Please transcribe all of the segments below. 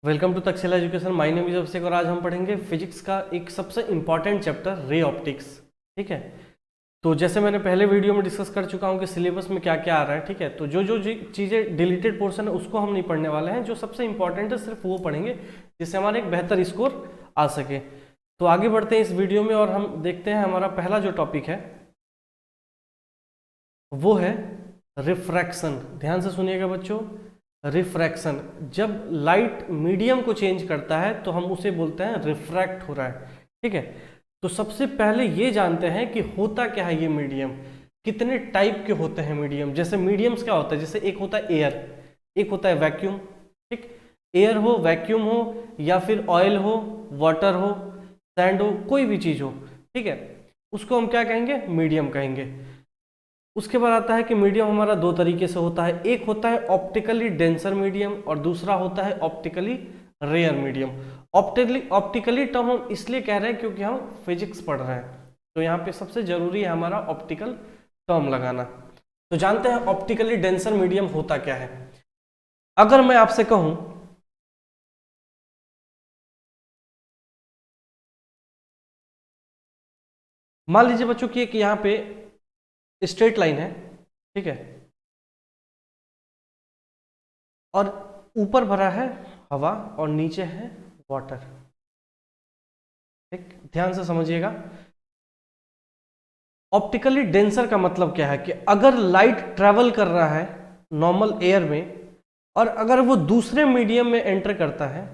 Welcome to Takshashila education. My name is Abhishek और आज हम पढ़ेंगे फिजिक्स का एक सबसे इंपॉर्टेंट चैप्टर रे ऑप्टिक्स। ठीक है, तो जैसे मैंने पहले वीडियो में डिस्कस कर चुका हूं कि सिलेबस में क्या क्या आ रहा है। ठीक है, तो जो जो चीज़ें डिलीटेड पोर्शन है उसको हम नहीं पढ़ने वाले हैं, जो सबसे इंपॉर्टेंट है सिर्फ वो पढ़ेंगे जिससे हमारा एक बेहतर स्कोर आ सके। तो आगे बढ़ते हैं इस वीडियो में और हम देखते हैं हमारा पहला जो टॉपिक है वो है रिफ्रैक्शन। ध्यान से सुनिएगा बच्चों, रिफ्रैक्शन। जब लाइट मीडियम को चेंज करता है तो हम उसे बोलते हैं रिफ्रैक्ट हो रहा है। ठीक है, तो सबसे पहले ये जानते हैं कि होता क्या है ये मीडियम, कितने टाइप के होते हैं मीडियम। जैसे मीडियम्स क्या होता है, जैसे एक होता है एयर, एक होता है वैक्यूम। ठीक, एयर हो, वैक्यूम हो, या फिर ऑयल हो, वाटर हो, सैंड हो, कोई भी चीज हो। ठीक है, उसको हम क्या कहेंगे, मीडियम कहेंगे। उसके बाद आता है कि मीडियम हमारा दो तरीके से होता है, एक होता है ऑप्टिकली डेंसर मीडियम और दूसरा होता है optically rare medium. Optically term हम इसलिए कह रहे हैं क्योंकि हम फिजिक्स पढ़ रहे हैं, तो यहाँ पे सबसे जरूरी है हमारा ऑप्टिकल टर्म लगाना। तो जानते हैं ऑप्टिकली डेंसर मीडियम होता क्या है। अगर मैं आपसे कहूं मान लीजिए बच्चों की एक यहाँ पे स्ट्रेट लाइन है, ठीक है, और ऊपर भरा है हवा और नीचे है वाटर। ठीक, ध्यान से समझिएगा। ऑप्टिकली डेंसर का मतलब क्या है कि अगर लाइट ट्रेवल कर रहा है नॉर्मल एयर में और अगर वो दूसरे मीडियम में एंटर करता है,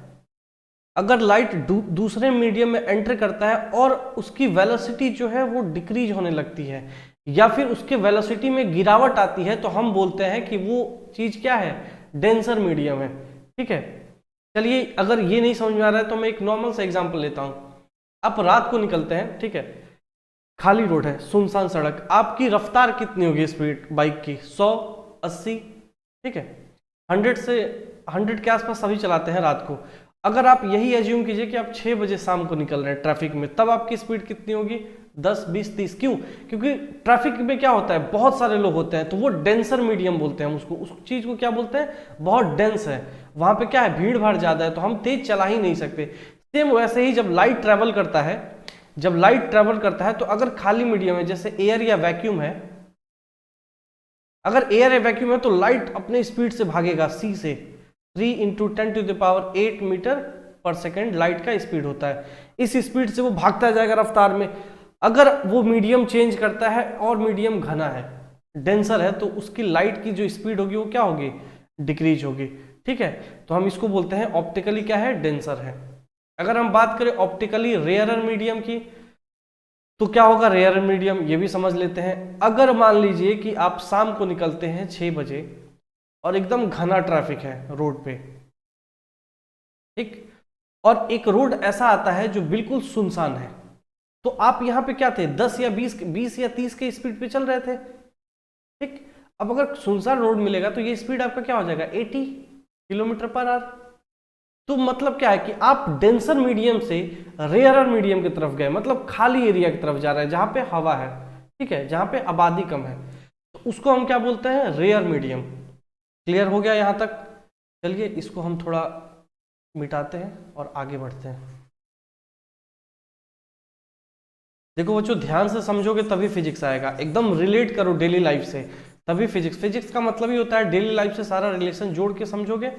अगर लाइट दूसरे मीडियम में एंटर करता है और उसकी वेलोसिटी जो है वो डिक्रीज होने लगती है या फिर उसके वेलोसिटी में गिरावट आती है, तो हम बोलते हैं कि वो चीज क्या है, डेंसर मीडियम है। ठीक है, चलिए अगर ये नहीं समझ में आ रहा है तो मैं एक नॉर्मल सा एग्जांपल लेता हूं। आप रात को निकलते हैं, ठीक है, खाली रोड है, सुनसान सड़क, आपकी रफ्तार कितनी होगी स्पीड बाइक की, 100, 80, ठीक है, 100 से 100 के आसपास सभी चलाते हैं रात को। अगर आप यही एज्यूम कीजिए कि आप 6 बजे शाम को निकल रहे हैं ट्रैफिक में, तब आपकी स्पीड कितनी होगी, 10, 20, 30। क्यों? क्योंकि ट्रैफिक में क्या होता है, बहुत सारे लोग होते हैं, तो वो डेंसर मीडियम बोलते हैं हम उसको, उस चीज को क्या बोलते हैं, बहुत डेंस है, वहां पे क्या है, भीड़ भाड़ ज्यादा है, तो हम तेज चला ही नहीं सकते। सेम वैसे ही जब लाइट ट्रेवल करता है, जब लाइट ट्रेवल करता है तो अगर खाली मीडियम है जैसे एयर या वैक्यूम है, अगर एयर या वैक्यूम है तो लाइट अपने स्पीड से भागेगा, सी से 3 × 10⁸ मीटर पर सेकेंड लाइट का स्पीड होता है। इस स्पीड से वो भागता जाएगा रफ्तार में। अगर वो मीडियम चेंज करता है और मीडियम घना है, डेंसर है, तो उसकी लाइट की जो स्पीड होगी वो क्या होगी, डिक्रीज होगी। ठीक है, तो हम इसको बोलते हैं ऑप्टिकली क्या है, डेंसर है। अगर हम बात करें ऑप्टिकली रेयरर मीडियम की, तो क्या होगा रेयर मीडियम, ये भी समझ लेते हैं। अगर मान लीजिए कि आप शाम को निकलते हैं 6 बजे और एकदम घना ट्रैफिक है रोड पे, ठीक, और एक रोड ऐसा आता है जो बिल्कुल सुनसान है, तो आप यहां पे क्या थे, 10 या 20 या 30 के स्पीड पे चल रहे थे। ठीक, अब अगर सुनसान रोड मिलेगा तो ये स्पीड आपका क्या हो जाएगा, 80 km/h। तो मतलब क्या है कि आप डेंसर मीडियम से रेयरर मीडियम की तरफ गए, मतलब खाली एरिया की तरफ जा रहे हैं जहां पे हवा है, ठीक है, जहां पे आबादी कम है, तो उसको हम क्या बोलते हैं, रेयर मीडियम। क्लियर हो गया यहां तक? चलिए इसको हम थोड़ा मिटाते हैं और आगे बढ़ते हैं। देखो बच्चों, ध्यान से समझोगे तभी फिजिक्स आएगा, एकदम रिलेट करो डेली लाइफ से, तभी फिजिक्स। फिजिक्स का मतलब ही होता है डेली लाइफ से सारा रिलेशन जोड़ के समझोगे,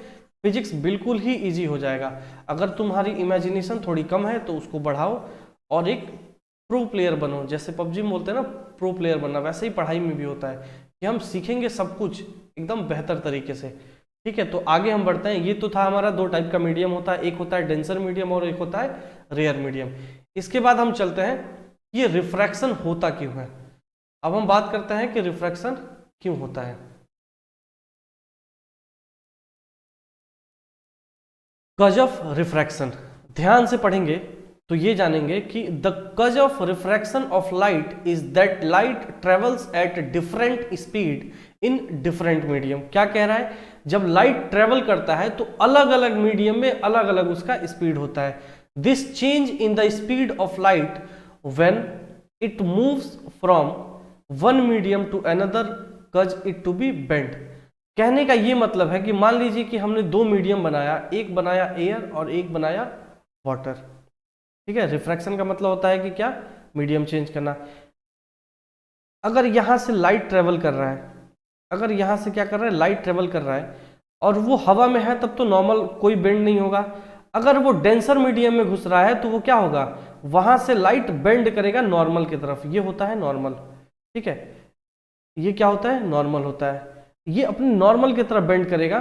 फिजिक्स बिल्कुल ही इजी हो जाएगा। अगर तुम्हारी इमेजिनेशन थोड़ी कम है तो उसको बढ़ाओ और एक प्रो प्लेयर बनो। जैसे पबजी में बोलते हैं ना प्रो प्लेयर बनना, वैसे ही पढ़ाई में भी होता है कि हम सीखेंगे सब कुछ एकदम बेहतर तरीके से। ठीक है, तो आगे हम बढ़ते हैं। ये तो था हमारा, दो टाइप का मीडियम होता है, एक होता है डेंसर मीडियम और एक होता है रेयर मीडियम। इसके बाद हम चलते हैं ये रिफ्रैक्शन होता क्यों है। अब हम बात करते हैं कि रिफ्रैक्शन क्यों होता है। कज ऑफ रिफ्रैक्शन, ध्यान से पढ़ेंगे तो ये जानेंगे कि द कज of refraction of light is that light travels at different speed in different medium. क्या कह रहा है, जब लाइट ट्रेवल करता है तो अलग अलग मीडियम में अलग अलग उसका स्पीड होता है। This change in the speed of light when it moves from one medium to another cause it to be bent. कहने का ये मतलब है कि मान लीजिए कि हमने दो मीडियम बनाया, एक बनाया एयर और एक बनाया वाटर, ठीक है। रिफ्रैक्शन का मतलब होता है कि क्या, मीडियम चेंज करना। अगर यहां से लाइट ट्रेवल कर रहा है, अगर यहां से क्या कर रहा है, लाइट ट्रेवल कर रहा है और वो हवा में है, तब तो नॉर्मल कोई बेंड नहीं होगा। अगर वो डेंसर मीडियम में घुस रहा है तो वो क्या होगा, वहां से लाइट बेंड करेगा नॉर्मल की तरफ, ये होता है नॉर्मल, ठीक है। ये क्या होता है, नॉर्मल होता है। ये अपने नॉर्मल की तरफ बेंड करेगा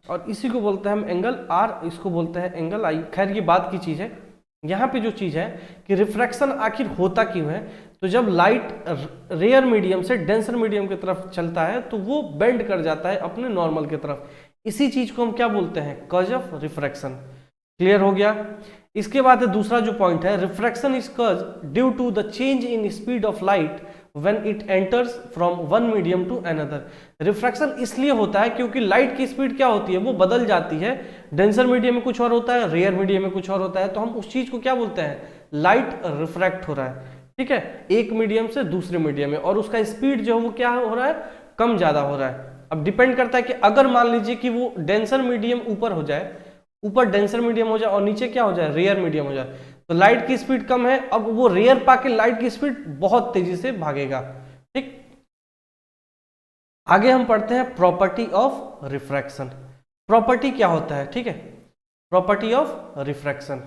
और इसी को बोलते हैं हम एंगल आर, इसको बोलते हैं एंगल आई। खैर ये बात की चीज है। यहाँ पे जो चीज है कि रिफ्रैक्शन आखिर होता क्यों है, तो जब लाइट रेयर मीडियम से डेंसर मीडियम की तरफ चलता है तो वो बेंड कर जाता है अपने नॉर्मल की तरफ। इसी चीज को हम क्या बोलते हैं, कॉज ऑफ रिफ्रैक्शन। क्लियर हो गया। इसके बाद दूसरा जो पॉइंट है, refraction is cause due to the change in speed of light when it enters from one medium to another। Refraction इसलिए होता है क्योंकि लाइट की स्पीड क्या होती है, वो बदल जाती है। डेंसर मीडियम में कुछ और होता है, रेयर मीडियम में कुछ और होता है, तो हम उस चीज को क्या बोलते हैं, लाइट रिफ्रैक्ट हो रहा है, ठीक है, एक मीडियम से दूसरे मीडियम में, और उसका स्पीड जो है वो क्या हो रहा है, कम ज्यादा हो रहा है। अब डिपेंड करता है कि अगर मान लीजिए कि वो डेंसर मीडियम ऊपर हो जाए, ऊपर डेंसर मीडियम हो जाए और नीचे क्या हो जाए, रेयर मीडियम हो जाए, तो लाइट की स्पीड कम है, अब वो रेयर पाके लाइट की स्पीड बहुत तेजी से भागेगा, ठीक। आगे हम पढ़ते हैं प्रॉपर्टी ऑफ रिफ्रैक्शन। प्रॉपर्टी क्या होता है, ठीक है, प्रॉपर्टी ऑफ रिफ्रैक्शन।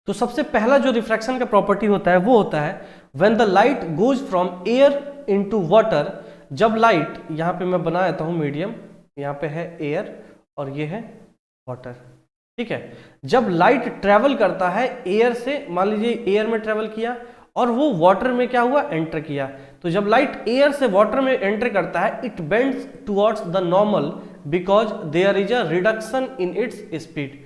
तो सबसे पहला जो रिफ्रैक्शन का प्रॉपर्टी होता है वो होता है when the light goes from air into water. जब लाइट, यहां पे मैं बना देता हूं मीडियम, यहां पे है एयर और ये है वाटर, ठीक है। जब लाइट ट्रेवल करता है एयर से, मान लीजिए एयर में ट्रेवल किया और वो वाटर में क्या हुआ, एंटर किया, तो जब लाइट एयर से वाटर में एंटर करता है, it bends towards the normal because there is a reduction in its speed.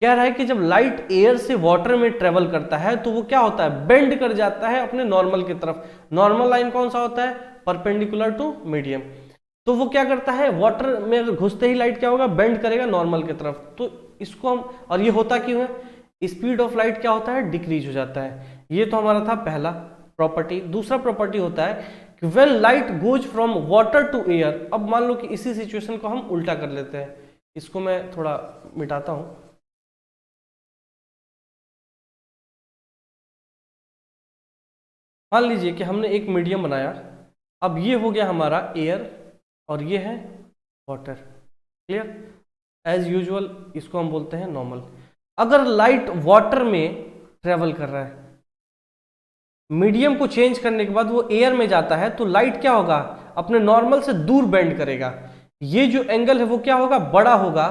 कह रहा है कि जब लाइट एयर से वाटर में ट्रेवल करता है तो वो क्या होता है, बेंड कर जाता है अपने नॉर्मल की तरफ। नॉर्मल लाइन कौन सा होता है, परपेंडिकुलर टू मीडियम। तो वो क्या करता है, वाटर में घुसते ही लाइट क्या होगा, बेंड करेगा नॉर्मल की तरफ। तो इसको हम, और ये होता क्यों है, स्पीड ऑफ लाइट क्या होता है, डिक्रीज हो जाता है। ये तो हमारा था पहला प्रॉपर्टी। दूसरा प्रॉपर्टी होता है कि when light goes from water to air. अब मान लो कि इसी सिचुएशन को हम उल्टा कर लेते हैं, इसको मैं थोड़ा मिटाता हूं। मान लीजिए कि हमने एक मीडियम बनाया, अब ये हो गया हमारा एयर और ये है वाटर, क्लियर। एज यूजुअल इसको हम बोलते हैं नॉर्मल। अगर लाइट वाटर में ट्रेवल कर रहा है, मीडियम को चेंज करने के बाद वो एयर में जाता है, तो लाइट क्या होगा, अपने नॉर्मल से दूर बेंड करेगा। ये जो एंगल है वो क्या होगा, बड़ा होगा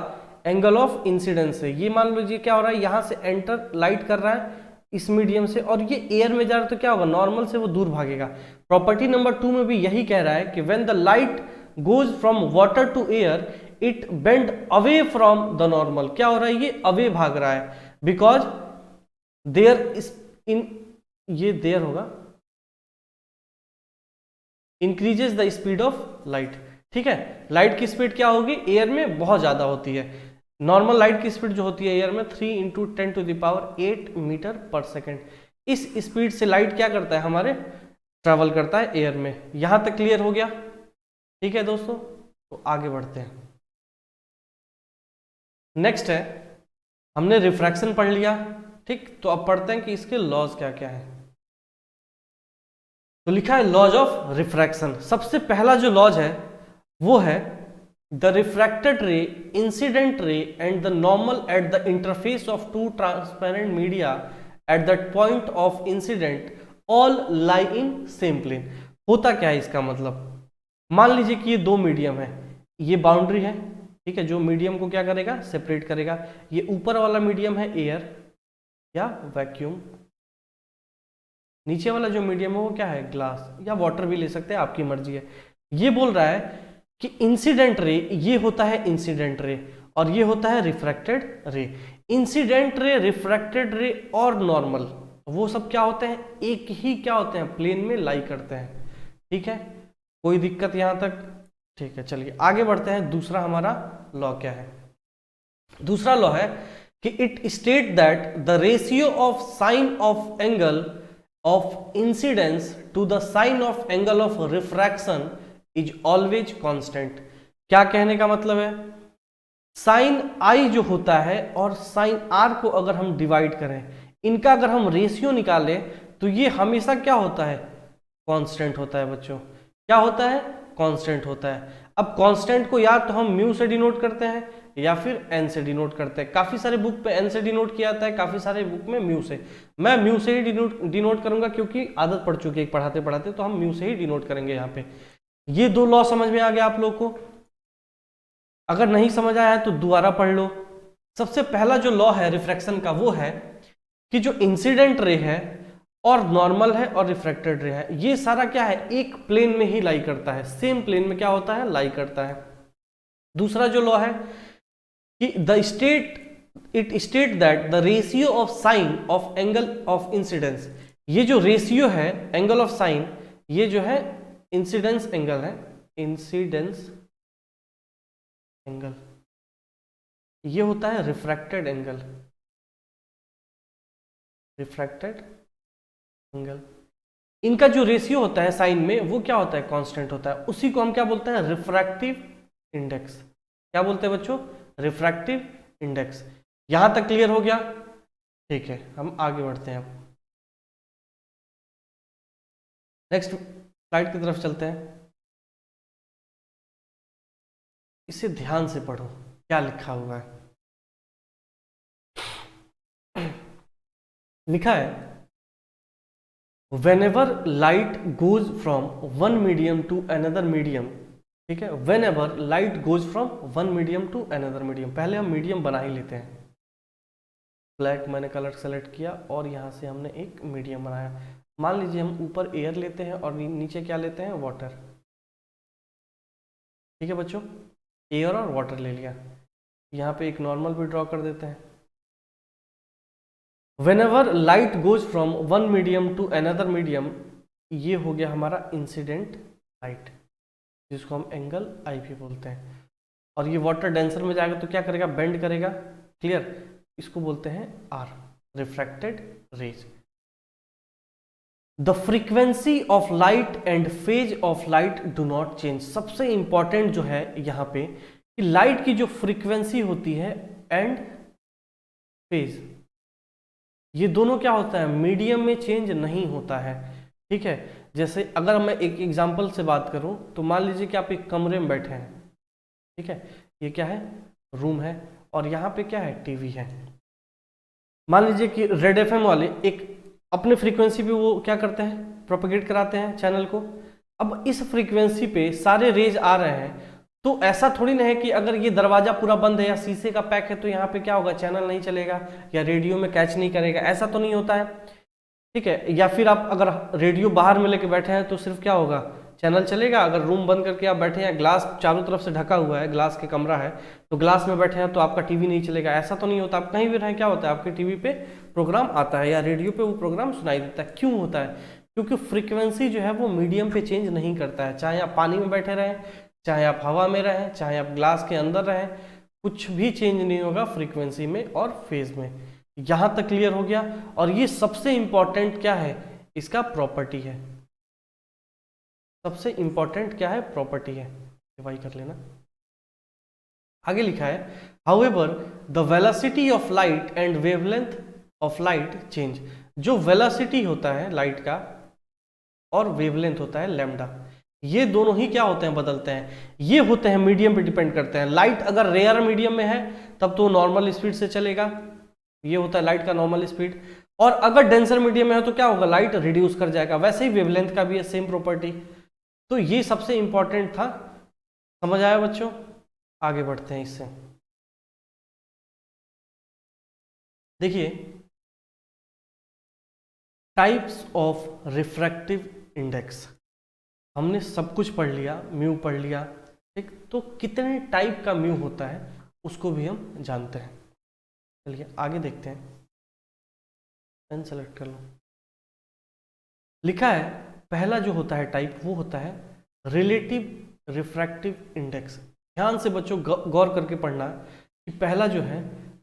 एंगल ऑफ इंसिडेंस से। ये मान लीजिए क्या हो रहा है, यहां से एंटर लाइट कर रहा है इस मीडियम से और ये एयर में जा रहा है, तो क्या होगा, नॉर्मल से वो दूर भागेगा। प्रॉपर्टी नंबर 2 में भी यही कह रहा है कि when the light goes from water to air it bend away from the normal. क्या हो रहा है, ये अवे भाग रहा है बिकॉज देयर इन, ये देयर होगा, increases the speed of light, ठीक है। लाइट की स्पीड क्या होगी, एयर में बहुत ज्यादा होती है। नॉर्मल लाइट की स्पीड जो होती है एयर में 3 × 10⁸ मीटर पर सेकेंड। इस स्पीड से लाइट क्या करता है, हमारे ट्रैवल करता है एयर में। यहां तक क्लियर हो गया, ठीक है दोस्तों। तो आगे बढ़ते हैं। नेक्स्ट है, हमने रिफ्रैक्शन पढ़ लिया, ठीक। तो अब पढ़ते हैं कि इसके लॉज क्या क्या है। तो लिखा है लॉज ऑफ रिफ्रैक्शन। सबसे पहला जो लॉज है वो है the refracted ray, incident ray and the normal at the interface of two transparent media at the point of incident all lie in same plane. होता क्या है इसका मतलब, मान लीजिए कि ये दो मीडियम है, ये बाउंड्री है, ठीक है, जो मीडियम को क्या करेगा, सेपरेट करेगा। ये ऊपर वाला मीडियम है एयर या वैक्यूम, नीचे वाला जो मीडियम है वो क्या है, ग्लास या वाटर भी ले सकते हैं, आपकी मर्जी है। ये बोल रहा है कि इंसिडेंट रे, ये होता है इंसिडेंट रे और ये होता है रिफ्रैक्टेड रे। इंसिडेंट रे, रिफ्रैक्टेड रे और नॉर्मल, वो सब क्या होते हैं, एक ही क्या होते हैं, प्लेन में लाई करते हैं, ठीक है। कोई दिक्कत यहां तक, ठीक है। चलिए आगे बढ़ते हैं। दूसरा हमारा लॉ क्या है, दूसरा लॉ है कि it state that the ratio of sine of angle of incidence to the sine of angle of refraction is always constant. क्या कहने का मतलब है, साइन आई जो होता है और साइन आर को अगर हम डिवाइड करें, इनका अगर हम रेशियो निकालें तो ये हमेशा क्या होता है, कांस्टेंट होता है बच्चों। क्या होता है, कांस्टेंट होता है। अब कांस्टेंट को या तो हम म्यू से डिनोट करते हैं या फिर एन से डिनोट करते हैं। काफी सारे बुक पे एन से डिनोट किया जाता है, काफी सारे बुक में म्यू से। मैं म्यू से ही डिनोट करूंगा क्योंकि आदत पड़ चुकी है पढ़ाते पढ़ाते, तो हम म्यू से ही डिनोट करेंगे यहाँ पे। ये दो लॉ समझ में आ गया आप लोग को। अगर नहीं समझ आया है तो दोबारा पढ़ लो। सबसे पहला जो लॉ है रिफ्रैक्शन का वो है कि जो इंसिडेंट रे है और नॉर्मल है और रिफ्रैक्टेड रे है, ये सारा क्या है, एक प्लेन में ही लाई करता है, सेम प्लेन में क्या होता है, लाई करता है। दूसरा जो लॉ है कि it state that the ratio of sine of angle of incidence, ये जो रेशियो है एंगल ऑफ साइन, ये जो है इंसिडेंस एंगल है, इंसिडेंस एंगल, ये होता है रिफ्रैक्टेड एंगल, रिफ्रैक्टेड एंगल। इनका जो रेशियो होता है साइन में वो क्या होता है, कांस्टेंट होता है। उसी को हम क्या बोलते हैं, रिफ्रैक्टिव इंडेक्स। क्या बोलते हैं बच्चों, रिफ्रैक्टिव इंडेक्स। यहां तक क्लियर हो गया, ठीक है। हम आगे बढ़ते हैं, अब नेक्स्ट स्लाइड की तरफ चलते हैं। इसे ध्यान से पढ़ो क्या लिखा हुआ है। लिखा है whenever light goes from one medium to another medium, ठीक है, whenever light goes from one medium to another medium। पहले हम मीडियम बना ही लेते हैं। ब्लैक मैंने कलर सेलेक्ट किया और यहाँ से हमने एक मीडियम बनाया। मान लीजिए हम ऊपर एयर लेते हैं और नीचे क्या लेते हैं, वाटर। ठीक है बच्चों, एयर और वाटर ले लिया। यहाँ पे एक नॉर्मल भी ड्रॉ कर देते हैं। Whenever light goes from one medium to another medium, ये हो गया हमारा इंसिडेंट लाइट, जिसको हम एंगल आई भी बोलते हैं। और ये वाटर डेंसर में जाएगा तो क्या करेगा, बेंड करेगा। क्लियर, इसको बोलते हैं R, refracted rays. The frequency of light and phase of light do not change. सबसे इंपॉर्टेंट जो है यहाँ पे कि लाइट की जो फ्रीक्वेंसी होती है एंड फेज, ये दोनों क्या होता है, मीडियम में चेंज नहीं होता है। ठीक है, जैसे अगर मैं एक एग्जांपल से बात करूं तो मान लीजिए कि आप एक कमरे में बैठे हैं। ठीक है, ये क्या है, रूम है, और यहाँ पे क्या है, टीवी है। मान लीजिए कि रेड एफएम वाले एक अपने फ्रीक्वेंसी पे वो क्या करते हैं, प्रोपेगेट कराते हैं चैनल को। अब इस फ्रीक्वेंसी पे सारे रेज आ रहे हैं, तो ऐसा थोड़ी ना है कि अगर ये दरवाजा पूरा बंद है या शीशे का पैक है तो यहाँ पे क्या होगा, चैनल नहीं चलेगा या रेडियो में कैच नहीं करेगा, ऐसा तो नहीं होता है। ठीक है, या फिर आप अगर रेडियो बाहर में लेके बैठे हैं तो सिर्फ क्या होगा, चैनल चलेगा। अगर रूम बंद करके आप बैठे हैं, ग्लास चारों तरफ से ढका हुआ है, ग्लास के कमरा है, तो ग्लास में बैठे हैं तो आपका टीवी नहीं चलेगा, ऐसा तो नहीं होता। आप कहीं भी रहें क्या होता है, आपके टीवी पे प्रोग्राम आता है या रेडियो पे वो प्रोग्राम सुनाई देता है। क्यों होता है, क्योंकि फ्रीक्वेंसी जो है वो मीडियम पे चेंज नहीं करता है। चाहे आप पानी में बैठे रहें, चाहे आप हवा में रहें, चाहे आप ग्लास के अंदर रहें, कुछ भी चेंज नहीं होगा फ्रीक्वेंसी में और फेज में। यहां तक क्लियर हो गया। और ये सबसे इंपॉर्टेंट क्या है, इसका प्रॉपर्टी है। सबसे इंपॉर्टेंट क्या है, प्रॉपर्टी है, डिवाइड कर लेना। आगे लिखा है however the velocity of light and wavelength of light change. जो वेलोसिटी होता है लाइट का और वेवलेंथ होता है लैम्डा, ये दोनों ही क्या होते हैं, बदलते हैं। ये होते हैं मीडियम पे डिपेंड करते हैं। लाइट अगर रेयर मीडियम में है तब तो नॉर्मल स्पीड से चलेगा, ये होता है लाइट का नॉर्मल स्पीड। और अगर डेंसर मीडियम में है तो क्या होगा, लाइट रिड्यूस कर जाएगा। वैसे ही वेवलेंथ का भी है सेम प्रॉपर्टी। तो ये सबसे इंपॉर्टेंट था। समझ आया बच्चों, आगे बढ़ते हैं इससे। देखिए टाइप्स ऑफ रिफ्रैक्टिव इंडेक्स, हमने सब कुछ पढ़ लिया, म्यू पढ़ लिया। ठीक, तो कितने टाइप का म्यू होता है उसको भी हम जानते हैं। चलिए आगे देखते हैं। पेन सेलेक्ट कर लो। लिखा है पहला जो होता है टाइप वो होता है रिलेटिव रिफ्रैक्टिव इंडेक्स। ध्यान से बच्चों गौर करके पढ़ना कि पहला जो है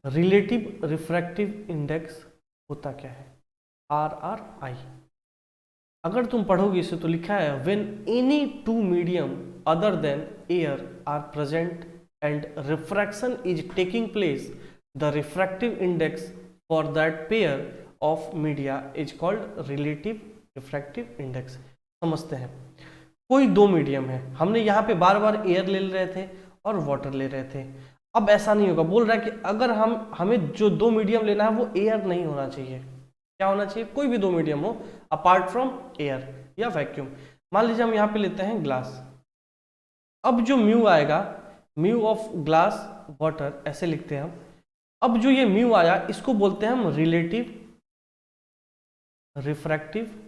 रिलेटिव रिफ्रैक्टिव इंडेक्स होता क्या है, RRI। अगर तुम पढ़ोगे इसे तो लिखा है when any two medium other than air are present and refraction is taking place, the refractive index for that pair of media is called relative refractive index। समझते हैं, कोई दो मीडियम है, हमने यहाँ पे बार बार एयर ले रहे थे और वाटर ले रहे थे। अब ऐसा नहीं होगा, बोल रहा है कि अगर हमें जो दो मीडियम लेना है वो एयर नहीं होना चाहिए। क्या होना चाहिए? कोई भी दो मीडियम हो अपार्ट फ्रॉम एयर या वैक्यूम। मान लीजिए हम यहाँ पे लेते हैं ग्लास। अब जो म्यू आएगा, म्यू ऑफ ग्लास वाटर ऐसे लिखते हैं हम। अब जो ये म्यू आया इसको बोलते हैं हम रिलेटिव रिफ्रैक्टिव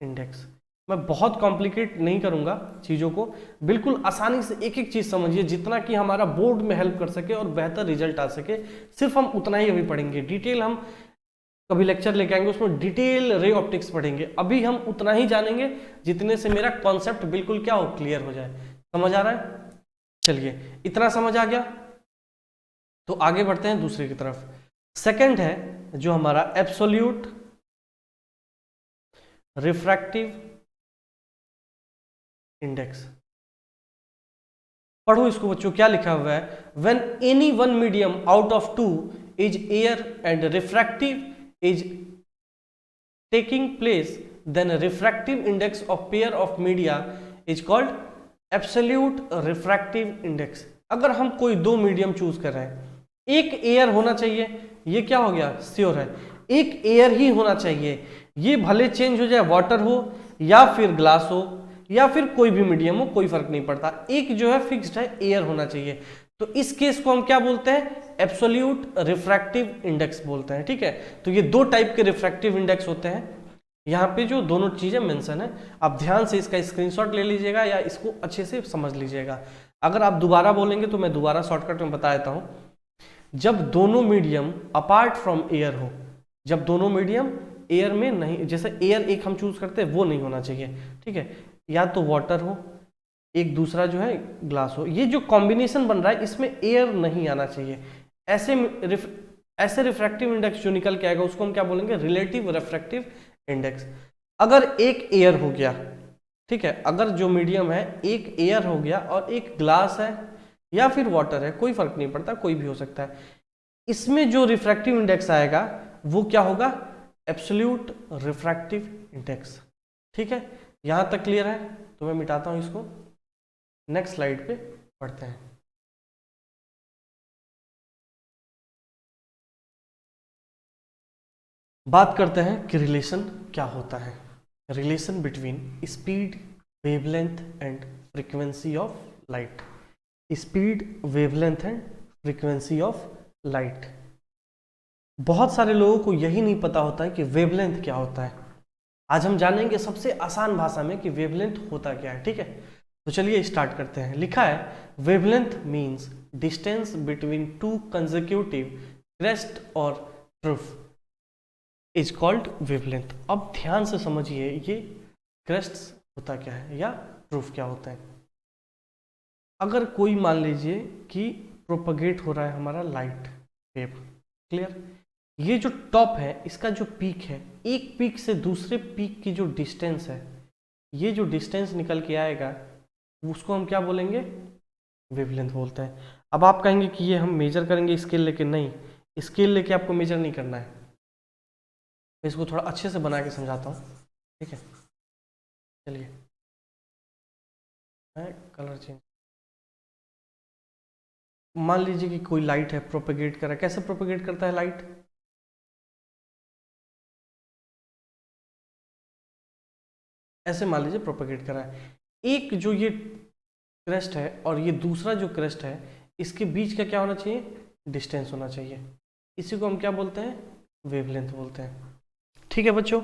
इंडेक्स। मैं बहुत कॉम्प्लिकेट नहीं करूंगा चीजों को, बिल्कुल आसानी से एक एक चीज समझिए, जितना कि हमारा बोर्ड में हेल्प कर सके और बेहतर रिजल्ट आ सके। सिर्फ हम उतना ही अभी पढ़ेंगे, डिटेल हम कभी लेक्चर लेके आएंगे उसमें डिटेल रे ऑप्टिक्स पढ़ेंगे। अभी हम उतना ही जानेंगे जितने से मेरा कॉन्सेप्ट बिल्कुल क्या हो, क्लियर हो जाए। समझ आ रहा है? चलिए, इतना समझ आ गया तो आगे बढ़ते हैं दूसरे की तरफ। सेकंड है जो हमारा एब्सोल्यूट रिफ्रैक्टिव इंडेक्स। पढ़ो इसको बच्चों, क्या लिखा हुआ है? When any one medium out of two is air and refractive is taking place, then refractive index of pair of media is called absolute refractive index। अगर हम कोई दो मीडियम चूज कर रहे हैं, एक एयर होना चाहिए, ये क्या हो गया, श्योर है, एक एयर ही होना चाहिए। ये भले चेंज हो जाए, वाटर हो या फिर ग्लास हो या फिर कोई भी मीडियम हो, कोई फर्क नहीं पड़ता, एक जो है फिक्स्ड है, एयर होना चाहिए। तो इस केस को हम क्या बोलते हैं? एब्सोल्यूट रिफ्रैक्टिव इंडेक्स बोलते हैं। ठीक है, तो ये दो टाइप के रिफ्रैक्टिव इंडेक्स होते हैं, यहाँ पे जो दोनों चीजें मेंशन है। आप ध्यान से इसका स्क्रीनशॉट ले लीजिएगा या इसको अच्छे से समझ लीजिएगा। अगर आप दोबारा बोलेंगे तो मैं दोबारा शॉर्टकट में बता देता हूँ। जब दोनों मीडियम अपार्ट फ्रॉम एयर हो, जब दोनों मीडियम एयर में नहीं, जैसे एयर एक हम चूज करते हैं वो नहीं होना चाहिए। ठीक है, या तो वाटर हो, एक दूसरा जो है ग्लास हो, ये जो कॉम्बिनेशन बन रहा है इसमें एयर नहीं आना चाहिए। ऐसे रिफ्रैक्टिव इंडेक्स जो निकल के आएगा उसको हम क्या बोलेंगे? Relative refractive index. अगर एक एयर हो गया, ठीक है, अगर जो मीडियम है एक एयर हो गया और एक ग्लास है या फिर वाटर है, कोई फर्क नहीं पड़ता, कोई भी हो सकता है, इसमें जो रिफ्रैक्टिव इंडेक्स आएगा वो क्या होगा? Absolute refractive index. ठीक है, यहां तक क्लियर है? तो मैं मिटाता हूं इसको, नेक्स्ट स्लाइड पे पढ़ते हैं। बात करते हैं कि रिलेशन क्या होता है। Relation between speed, wavelength and frequency of light. Speed, wavelength and frequency of light. बहुत सारे लोगों को यही नहीं पता होता है कि वेवलेंथ क्या होता है। आज हम जानेंगे सबसे आसान भाषा में कि वेवलेंथ होता क्या है। ठीक है, तो चलिए स्टार्ट करते हैं। लिखा है wavelength means distance between two consecutive crest और ट्रूफ इज कॉल्ड वेवलेंथ। अब ध्यान से समझिए, ये क्रेस्ट होता क्या है या ट्रूफ क्या होता है। अगर कोई मान लीजिए कि प्रोपगेट हो रहा है हमारा लाइट वेव, क्लियर, ये जो टॉप है इसका जो पीक है, एक पीक से दूसरे पीक की जो डिस्टेंस है, ये जो डिस्टेंस निकल के आएगा उसको हम क्या बोलेंगे? वेवलेंथ बोलते हैं। अब आप कहेंगे कि ये हम मेजर करेंगे स्केल लेके, नहीं, स्केल लेके आपको मेजर नहीं करना है। मैं इसको थोड़ा अच्छे से बना के समझाता हूँ। ठीक है, चलिए मैं कलर चेंज। मान लीजिए कि कोई लाइट है, प्रोपेगेट कर रहा है। कैसे प्रोपेगेट करता है लाइट? ऐसे मान लीजिए प्रोपेगेट कर रहा है। एक जो ये क्रेस्ट है और ये दूसरा जो क्रेस्ट है, इसके बीच का क्या होना चाहिए? डिस्टेंस होना चाहिए। इसी को हम क्या बोलते हैं? वेवलेंथ बोलते हैं। ठीक है बच्चों,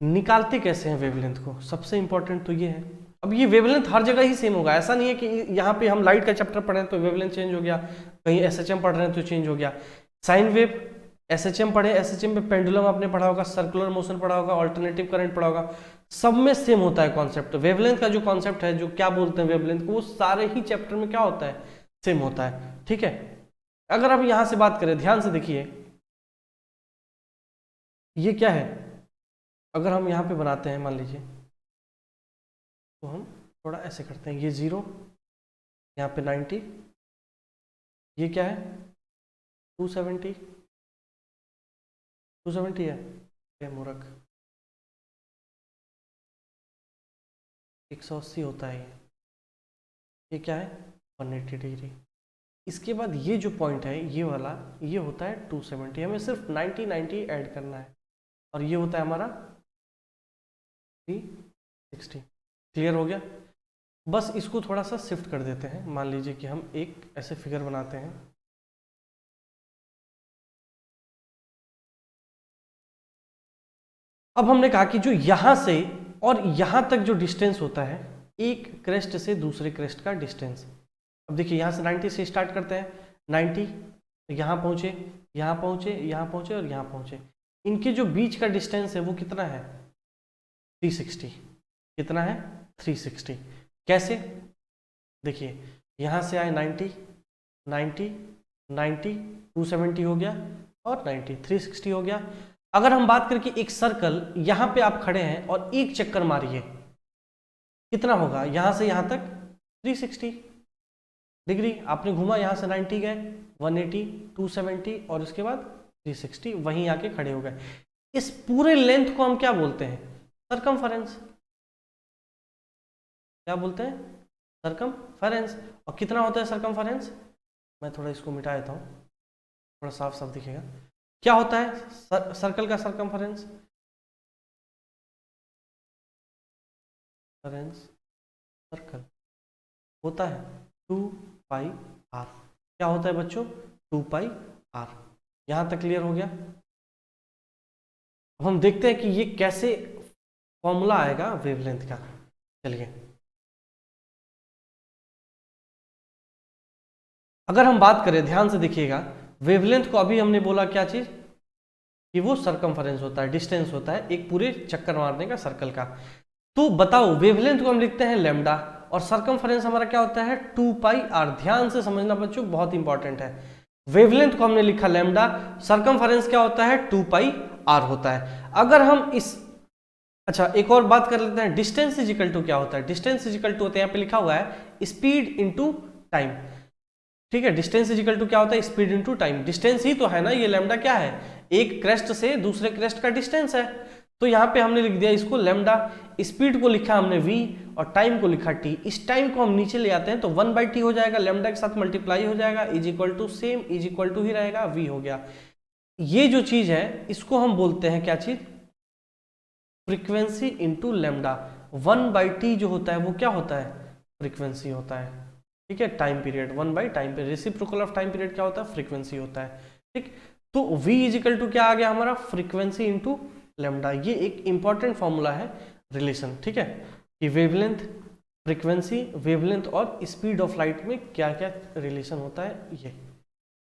निकालते कैसे हैं वेवलेंथ को? सबसे इंपॉर्टेंट तो ये है। अब ये वेवलेंथ हर जगह ही सेम होगा, ऐसा नहीं है कि यहाँ पे हम लाइट का चैप्टर पढ़े तो वेवलेंथ चेंज हो गया, कहीं एसएचएम पढ़ रहे हैं तो चेंज हो गया। साइन वेव एसएचएम पढ़े, एसएचएम में पेंडुलम आपने पढ़ा होगा, सर्कुलर मोशन पढ़ा होगा, ऑल्टरनेटिव करंट पढ़ा होगा, सब में सेम होता है कॉन्सेप्ट। वेवलेंथ का जो कॉन्सेप्ट है, जो क्या बोलते हैं वेवलेंथ को, वो सारे ही चैप्टर में क्या होता है? सेम होता है। ठीक है, अगर आप यहां से बात करें, ध्यान से देखिए, ये क्या है? अगर हम यहाँ पे बनाते हैं, मान लीजिए तो हम थोड़ा ऐसे करते हैं, ये 0, यहाँ पे 90, ये क्या है 270, 270 है, ये मूर्ख 180 होता है ये क्या है 180 डिग्री। इसके बाद ये जो पॉइंट है ये वाला, ये होता है 270, हमें सिर्फ 90 ऐड करना है, और ये होता है हमारा 360। क्लियर हो गया? बस इसको थोड़ा सा शिफ्ट कर देते हैं, मान लीजिए कि हम एक ऐसे फिगर बनाते हैं, अब हमने कहा कि जो यहां से और यहां तक जो डिस्टेंस होता है, एक क्रेस्ट से दूसरे क्रेस्ट का डिस्टेंस, अब देखिए यहां से 90 से स्टार्ट करते हैं, 90 यहां पहुंचे, यहां पहुंचे, यहां पहुंचे और यहां पहुंचे, इनके जो बीच का डिस्टेंस है वो कितना है 360। कितना है 360। कैसे? देखिए यहां से आए 90, 90, 90, 270 हो गया और 90, 360 हो गया। अगर हम बात करें कि एक सर्कल यहां पे आप खड़े हैं और एक चक्कर मारिए, कितना होगा यहां से यहां तक 360 डिग्री, आपने घुमा, यहां से 90 गए, 180, 270 और उसके बाद 360, वहीं आके खड़े हो गए। इस पूरे लेंथ को हम क्या बोलते हैं सरकमफेरेंस। क्या बोलते हैं सरकमफेरेंस। और कितना होता है सरकमफेरेंस, मैं थोड़ा इसको मिटा देता हूं, थोड़ा साफ साफ दिखेगा। क्या होता है सर्कल का सरकमफेरेंस, सर्कल होता है 2 पाई आर। क्या होता है बच्चों 2 पाई आर। यहां तक क्लियर हो गया? अब हम देखते हैं कि ये कैसे फॉर्मूला आएगा वेवलेंथ का। चलिए, अगर हम बात करें, ध्यान से देखिएगा, वेवलेंथ को अभी हमने बोला क्या चीज कि वो सरकमफेरेंस होता है, डिस्टेंस होता है एक पूरे चक्कर मारने का सर्कल का। तो बताओ वेवलेंथ को हम लिखते हैं लैम्डा और सरकमफेरेंस हमारा क्या होता है 2 पाई आर। ध्यान से समझना बच्चों, बहुत इंपॉर्टेंट है। वेवलेंथ को हमने लिखा लैम्डा, सरकमफेरेंस क्या होता है 2 पाई आर होता है। अगर हम इस, अच्छा एक और बात कर लेते हैं, डिस्टेंस इज इक्वल टू क्या होता है। डिस्टेंस इज इक्वल टू होता है, यहाँ पे लिखा हुआ है स्पीड इनटू टाइम। ठीक है, डिस्टेंस इज इक्वल टू क्या होता है स्पीड इनटू टाइम। डिस्टेंस ही तो है ना, ये लैम्डा क्या है एक क्रेस्ट से दूसरे क्रेस्ट का डिस्टेंस है। तो यहाँ पे हमने लिख दिया इसको लैम्डा, स्पीड को लिखा हमने v और टाइम को लिखा t। इस टाइम को हम नीचे ले आते हैं तो 1/t हो जाएगा, लैम्डा के साथ मल्टीप्लाई हो जाएगा, is equal to same is equal to ही रहेगा, v हो गया। ये जो चीज है इसको हम बोलते हैं क्या चीज फ्रीक्वेंसी इंटू लैम्डा। 1/t जो होता है वो क्या होता है फ्रीक्वेंसी होता है। ठीक है, time period 1 time period, reciprocal of time period क्या होता है फ्रीक्वेंसी होता है। ठीक, तो v इज इक्वल टू क्या आ गया हमारा फ्रीक्वेंसी इंटू लैम्डा। ये एक इंपॉर्टेंट फॉर्मूला है रिलेशन। ठीक है, कि वेवलेंथ, फ्रीक्वेंसी, वेवलेंथ और स्पीड ऑफ लाइट में क्या क्या रिलेशन होता है। ये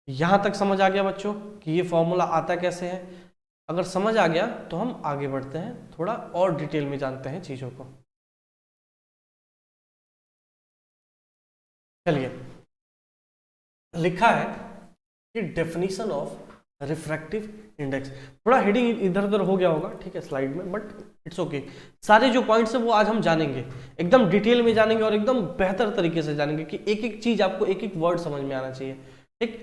यहां तक समझ आ गया बच्चों कि ये फॉर्मूला आता कैसे है। अगर समझ आ गया तो हम आगे बढ़ते हैं, थोड़ा और डिटेल में जानते हैं चीजों को। चलिए, लिखा है कि डेफिनेशन ऑफ रिफ्रैक्टिव इंडेक्स। थोड़ा हेडिंग इधर उधर हो गया होगा, ठीक है स्लाइड में, बट इट्स ओके। सारे जो पॉइंट्स हैं वो आज हम जानेंगे, एकदम डिटेल में जानेंगे और एकदम बेहतर तरीके से जानेंगे कि एक एक चीज आपको एक एक वर्ड समझ में आना चाहिए। ठीक,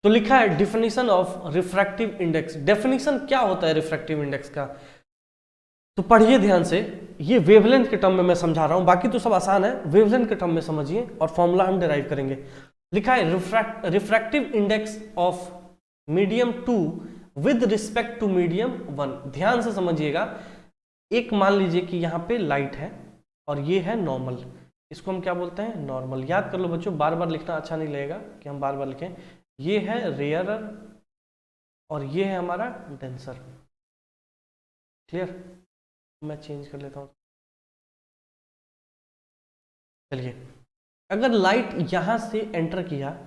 तो लिखा है definition of refractive index. Definition क्या होता है रिफ्रैक्टिव इंडेक्स का, तो पढ़िए ध्यान से। ये वेवलेंथ के टर्म में मैं समझा रहा हूं, बाकी तो सब आसान है, वेवलेंथ के टर्म में समझिए और फॉर्मूला हम डिराइव करेंगे। लिखा है refractive index of medium 2 with respect to medium 1। ध्यान से समझिएगा, एक मान लीजिए कि यहाँ पे लाइट है और ये है नॉर्मल, इसको हम क्या बोलते हैं नॉर्मल। याद कर लो बच्चों, बार बार लिखना अच्छा नहीं लगेगा कि हम बार बार लिखें। ये है रेयरर और ये है हमारा डेंसर। क्लियर, मैं चेंज कर लेता हूँ। चलिए, अगर लाइट यहां से एंटर किया,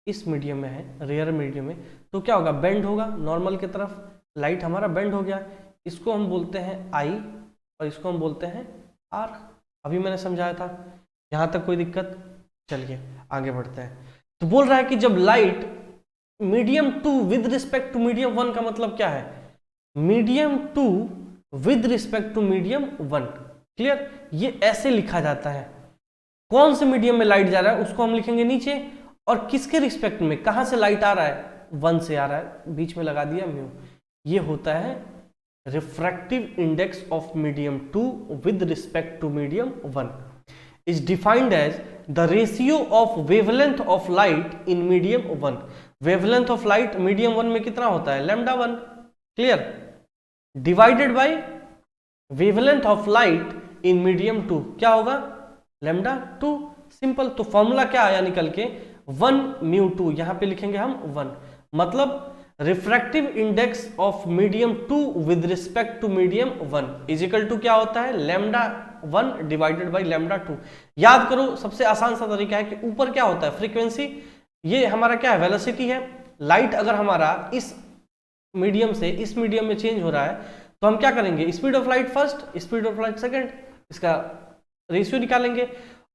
इस मीडियम में है रेयर मीडियम में, तो क्या होगा बेंड होगा नॉर्मल की तरफ, लाइट हमारा बेंड हो गया। इसको हम बोलते हैं आई और इसको हम बोलते हैं आर। अभी मैंने समझाया था, यहां तक कोई दिक्कत। चलिए आगे बढ़ते हैं। तो बोल रहा है कि जब light medium 2 with respect to medium 1 का मतलब क्या है medium 2 with respect to medium 1। Clear, ये ऐसे लिखा जाता है। कौन से मीडियम में लाइट जा रहा है उसको हम लिखेंगे नीचे, और किसके रिस्पेक्ट में, कहां से लाइट आ रहा है, 1 से आ रहा है, बीच में लगा दिया म्यू। ये होता है refractive index of medium 2 with respect to medium 1 is defined as the ratio of wavelength of light in medium 1। Wavelength of light medium 1 में कितना होता है, lambda 1, clear, divided by wavelength of light in medium 2 क्या होगा, lambda 2, simple. तो formula क्या आया निकल के, 1 म्यू 2, यहां पे लिखेंगे हम 1, मतलब refractive index of medium 2 with respect to medium 1 is equal to क्या होता है, लैम्डा 1 डिवाइडेड बाय लैम्डा 2। याद करो, सबसे आसान सा तरीका है कि ऊपर क्या होता है, फ्रीक्वेंसी, ये हमारा क्या है, वेलोसिटी है। लाइट अगर हमारा इस मीडियम से इस मीडियम में चेंज हो रहा है तो हम क्या करेंगे, speed of light first, speed of light second, इसका रेशियो निकालेंगे।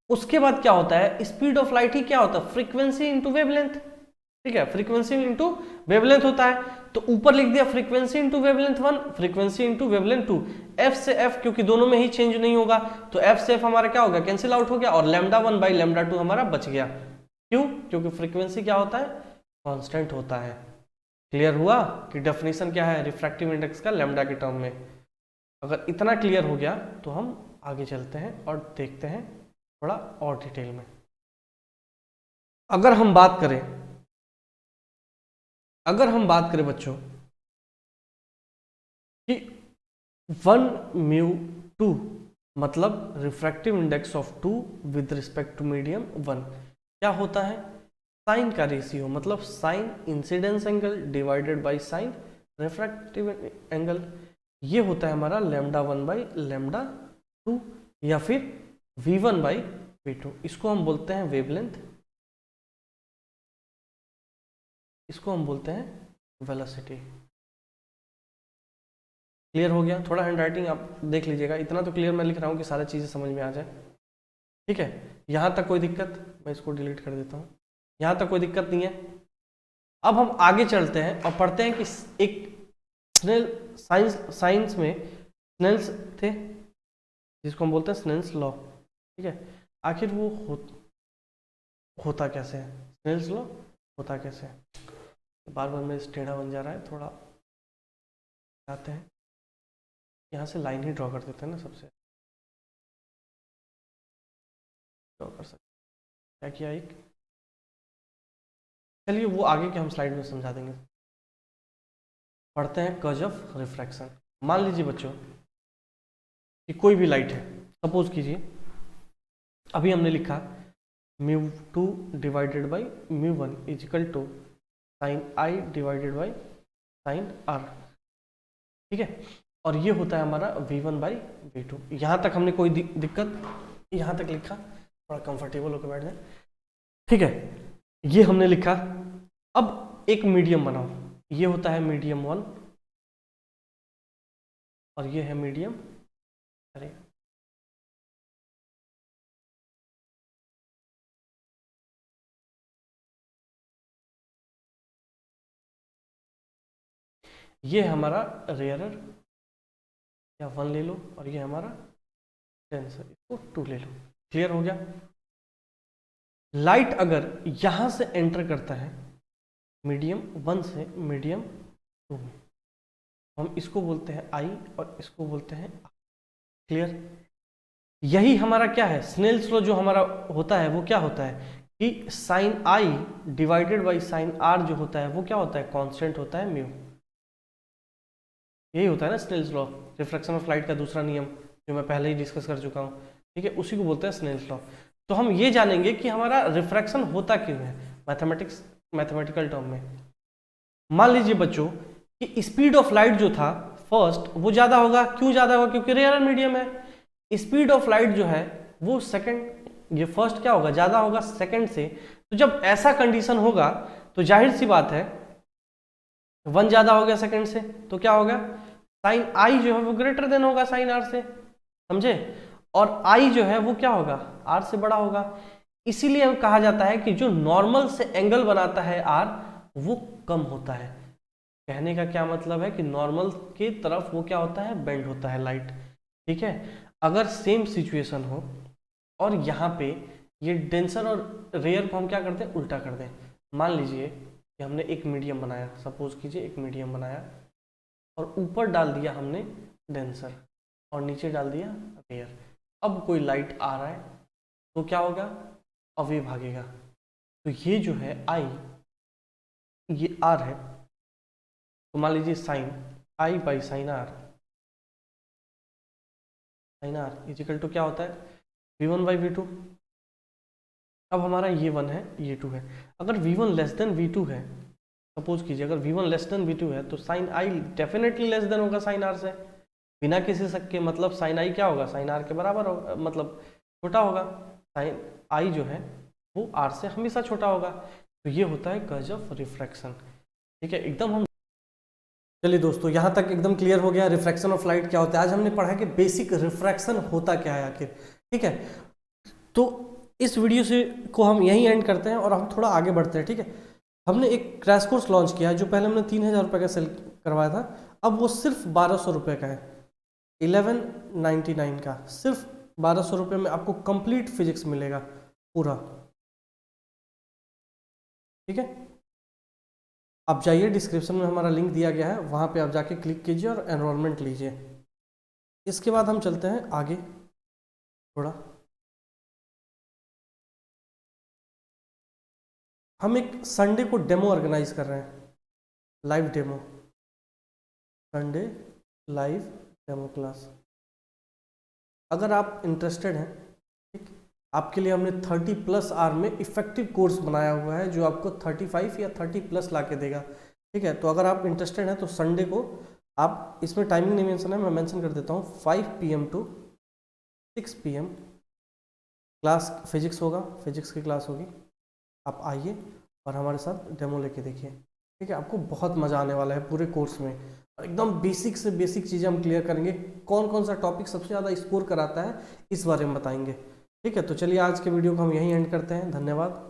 उसके बाद क्या होता है, स्पीड ऑफ लाइट ही क्या होता है, फ्रीक्वेंसी इंटू वेवलेंथ, ठीक है, फ्रीक्वेंसी इंटू वेवलेंथ होता है। तो ऊपर लिख दिया frequency into wavelength 1, frequency into wavelength 2, F से एफ, क्योंकि दोनों में ही चेंज नहीं होगा तो एफ से एफ हमारा क्या होगा, कैंसिल आउट हो गया, और लैम्डा 1 बाई लैम्डा 2 हमारा बच गया। क्यों, क्योंकि फ्रीक्वेंसी क्या होता है, कांस्टेंट होता है। क्लियर हुआ कि डेफिनेशन क्या है रिफ्रैक्टिव इंडेक्स का लैम्डा के टर्म में। अगर इतना क्लियर हो गया तो हम आगे चलते हैं और देखते हैं थोड़ा और डिटेल में। अगर हम बात करें बच्चों कि 1 म्यू 2 मतलब refractive index of 2 with respect to medium 1 क्या होता है, साइन का रेशियो, मतलब sine incidence angle divided by sine refractive angle, ये होता है हमारा लैम्डा 1 बाई लैम्डा 2 या फिर v1 बाई v2। इसको हम बोलते हैं वेवलेंथ, इसको हम बोलते हैं वेलोसिटी। क्लियर हो गया, थोड़ा हैंडराइटिंग आप देख लीजिएगा, इतना तो क्लियर मैं लिख रहा हूँ कि सारी चीजें समझ में आ जाए, ठीक है। यहां तक कोई दिक्कत, मैं इसको डिलीट कर देता हूँ, यहां तक कोई दिक्कत नहीं है। अब हम आगे चलते हैं और पढ़ते हैं कि एक स्नेल साइंस में स्नेल्स थे जिसको हम बोलते हैं स्नेल्स लॉ, ठीक है। आखिर वो होता कैसे है, स्नेल्स लॉ होता कैसे है, बार बार मेरे टेढ़ा बन जा रहा है, थोड़ा आते हैं, यहाँ से लाइन ही ड्रॉ कर देते हैं ना, सबसे ड्रॉ कर सकते क्या किया एक, चलिए वो आगे के हम स्लाइड में समझा देंगे। पढ़ते हैं कॉज ऑफ रिफ्रैक्शन। मान लीजिए बच्चों कि कोई भी लाइट है, सपोज कीजिए अभी हमने लिखा μ2 divided by μ1 is equal to sine I divided by sine R, ठीक है, और ये होता है हमारा v1 बाई v2। यहाँ तक हमने कोई दिक्कत, यहाँ तक लिखा, थोड़ा कंफर्टेबल होकर बैठ जाए, ठीक है, ये हमने लिखा। अब एक मीडियम बनाओ, ये होता है मीडियम 1 और ये है मीडियम 3। ये हमारा रेयरर या 1 ले लो, और ये हमारा डेंसर, इसको 2 ले लो। क्लियर हो गया। लाइट अगर यहां से एंटर करता है मीडियम 1 से मीडियम 2 में, हम इसको बोलते हैं आई और इसको बोलते हैं आर। क्लियर, यही हमारा क्या है, स्नेल्स लॉ जो हमारा होता है वो क्या होता है कि sine I divided by sine R जो होता है वो क्या होता है, कांस्टेंट होता है म्यू। यही होता है ना Snell's law, refraction of light का दूसरा नियम जो मैं पहले ही डिस्कस कर चुका हूँ, ठीक है, उसी को बोलते हैं स्नेल्स लॉ। तो हम ये जानेंगे कि हमारा रिफ्रैक्शन होता क्यों है मैथमेटिकल टर्म में। मान लीजिए बच्चों कि स्पीड ऑफ लाइट जो था फर्स्ट वो ज्यादा होगा, क्यों ज्यादा होगा, क्योंकि रेयर मीडियम है। स्पीड ऑफ लाइट जो है वो सेकंड, ये फर्स्ट क्या होगा, ज्यादा होगा सेकंड से। तो जब ऐसा कंडीशन होगा तो जाहिर सी बात है 1 ज्यादा हो गया सेकंड से, तो क्या होगा, साइन आई जो है वो ग्रेटर देन होगा साइन आर से, समझे, और आई जो है वो क्या होगा, आर से बड़ा होगा। इसीलिए हम कहा जाता है कि जो नॉर्मल से एंगल बनाता है आर वो कम होता है। कहने का क्या मतलब है कि नॉर्मल की तरफ वो क्या होता है, बेंड होता है लाइट, ठीक है। अगर सेम सिचुएशन हो और यहाँ पे ये डेंसर और रेयर को हम क्या करते हैं, उल्टा कर दें। मान लीजिए कि हमने एक मीडियम बनाया, सपोज कीजिए एक मीडियम बनाया और ऊपर डाल दिया हमने डेंसर और नीचे डाल दिया रेयर। अब कोई लाइट आ रहा है तो क्या होगा, अवे भागेगा। तो ये जो है आई, ये आर है, तो मान लीजिए sine I by sine R, sine R equal to क्या होता है, v1 बाई वी टू। अब हमारा ये 1 है, ये 2 है। अगर v1 लेस देन v2 है, सपोज कीजिए अगर v1 लेस देन v2 है, तो sine I definitely less than होगा साइन आर से, बिना किसी शक के। मतलब साइन आई क्या होगा, साइन आर के बराबर होगा, मतलब छोटा होगा। साइन आई जो है वो आर से हमेशा छोटा होगा। तो ये होता है कर्व ऑफ रिफ्रैक्शन। ठीक है, एकदम हम, चलिए दोस्तों यहाँ तक एकदम क्लियर हो गया रिफ्रैक्शन ऑफ लाइट क्या होता है। आज हमने पढ़ा कि बेसिक रिफ्रैक्शन होता क्या है आखिर। ठीक है, तो इस वीडियो से को हम यहीं एंड करते हैं और हम थोड़ा आगे बढ़ते हैं। ठीक है, हमने एक क्रैश कोर्स लॉन्च किया है, जो पहले हमने 3000 रुपये का सेल करवाया था, अब वो सिर्फ 1200 रुपये का है, 1199 का। सिर्फ 1200 रुपये में आपको कंप्लीट फिजिक्स मिलेगा पूरा। ठीक है, आप जाइए, डिस्क्रिप्शन में हमारा लिंक दिया गया है, वहाँ पे आप जाके क्लिक कीजिए और एनरोलमेंट लीजिए। इसके बाद हम चलते हैं आगे थोड़ा। हम एक संडे को डेमो ऑर्गेनाइज कर रहे हैं, live demo, Sunday live demo class. अगर आप इंटरेस्टेड हैं, ठीक, आपके लिए हमने 30+ आवर में इफेक्टिव कोर्स बनाया हुआ है, जो आपको 35 या 30+ ला के देगा। ठीक है, तो अगर आप इंटरेस्टेड हैं तो संडे को आप, इसमें टाइमिंग नहीं मेंशन है, मैं मेंशन कर देता हूँ, 5 PM to 6 PM class physics होगा, फिजिक्स की क्लास होगी। आप आइए और हमारे साथ डेमो लेके देखिए। ठीक है, आपको बहुत मज़ा आने वाला है पूरे कोर्स में, और एकदम बेसिक से बेसिक चीज़ें हम क्लियर करेंगे। कौन कौन सा टॉपिक सबसे ज़्यादा स्कोर कराता है, इस बारे में बताएंगे। ठीक है, तो चलिए आज के वीडियो को हम यहीं एंड करते हैं। धन्यवाद।